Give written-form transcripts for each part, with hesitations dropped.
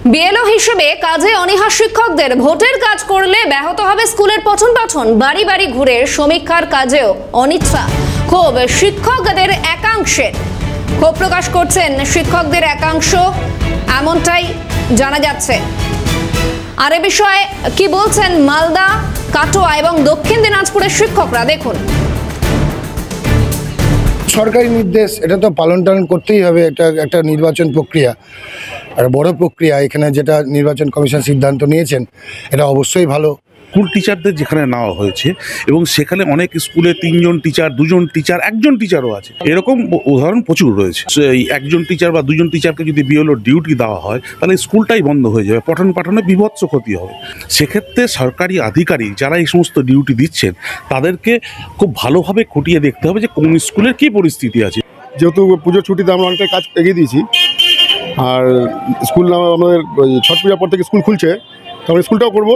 BLO হিসেবে কাজে অনীহা শিক্ষকদের ভোটের কাজ করলে ব্যাহত হবে স্কুলের পঠন পাঠন। বাড়ি বাড়ি ঘুরে সমীক্ষার কাজেও অনিচ্ছা। ক্ষোভ শিক্ষকদের একাংশের। ক্ষোভ প্রকাশ করছেন শিক্ষকদের একাংশ, এমনটাই জানা যাচ্ছে। আর এ বিষয়ে কি বলছেন মালদা, কাটোয়া এবং দক্ষিণ দিনাজপুরের শিক্ষকরা, দেখুন। সরকারি নির্দেশ, এটা তো পালন করতেই হবে। এটা একটা নির্বাচন প্রক্রিয়া, একটা বড় প্রক্রিয়া। এখানে যেটা নির্বাচন কমিশন সিদ্ধান্ত নিয়েছেন এটা অবশ্যই ভালো। স্কুল টিচারদের যেখানে নেওয়া হয়েছে এবং সেখানে অনেক স্কুলে 3 জন টিচার, 2 জন টিচার, 1 জন টিচারও আছে, এরকম উদাহরণ প্রচুর রয়েছে। এই 1 জন টিচার বা 2 জন টিচারকে যদি বিএলও ডিউটি দেওয়া হয় তাহলে স্কুলটাই বন্ধ হয়ে যাবে, পঠন পাঠনে বিভৎস ক্ষতি হবে। সেক্ষেত্রে সরকারি আধিকারিক যারা এই সমস্ত ডিউটি দিচ্ছেন তাদেরকে খুব ভালোভাবে খুঁটিয়ে দেখতে হবে যে কোন স্কুলের কী পরিস্থিতি আছে। যেহেতু পুজোর ছুটিতে আমরা অনেকটা কাজ এগিয়ে দিয়েছি, আর স্কুল আমাদের ওই ছট পূজার পর থেকে স্কুল খুলছে, তো আমরা স্কুলটাও করবো,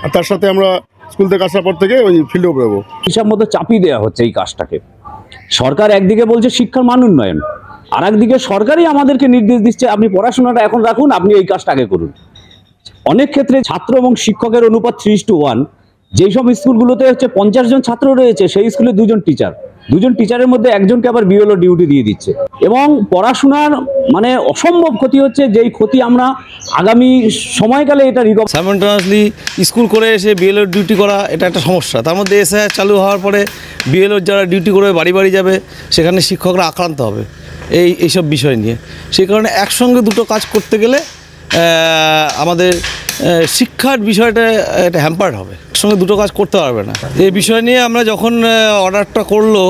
আর তার সাথে আমরা স্কুল থেকে আসার পর থেকে ওই ফিল্ডেও বেরোবো। হিসাব মতো চাপিয়ে দেওয়া হচ্ছে এই কাজটাকে। সরকার একদিকে বলছে শিক্ষার মান উন্নয়ন, আর একদিকে সরকারই আমাদেরকে নির্দেশ দিচ্ছে আপনি পড়াশোনাটা এখন রাখুন, আপনি এই কাজটা আগে করুন। অনেক ক্ষেত্রে ছাত্র এবং শিক্ষকের অনুপাত 3:1। যেই সব স্কুলগুলোতে হচ্ছে 50 জন ছাত্র রয়েছে, সেই স্কুলে 2 জন টিচার, 2 জন টিচারের মধ্যে 1 জনকে আবার বিএলও ডিউটি দিয়ে দিচ্ছে। এবং পড়াশোনার মানে অসম্ভব ক্ষতি হচ্ছে, যেই ক্ষতি আমরা আগামী সময়কালে এটা সাইমultaneously স্কুল করে এসে বিএলও ডিউটি করা, এটা একটা সমস্যা। তার মধ্যে এসআইআর চালু হওয়ার পরে বিএলও যারা ডিউটি করে বাড়ি বাড়ি যাবে, সেখানে শিক্ষকরা আক্রান্ত হবে এইসব বিষয় নিয়ে। সেই কারণে একসঙ্গে দুটো কাজ করতে গেলে আমাদের শিক্ষার বিষয়টা এটা হ্যাম্পার্ড হবে, একসঙ্গে দুটো কাজ করতে পারবে না। এই বিষয় নিয়ে আমরা যখন অর্ডারটা করলো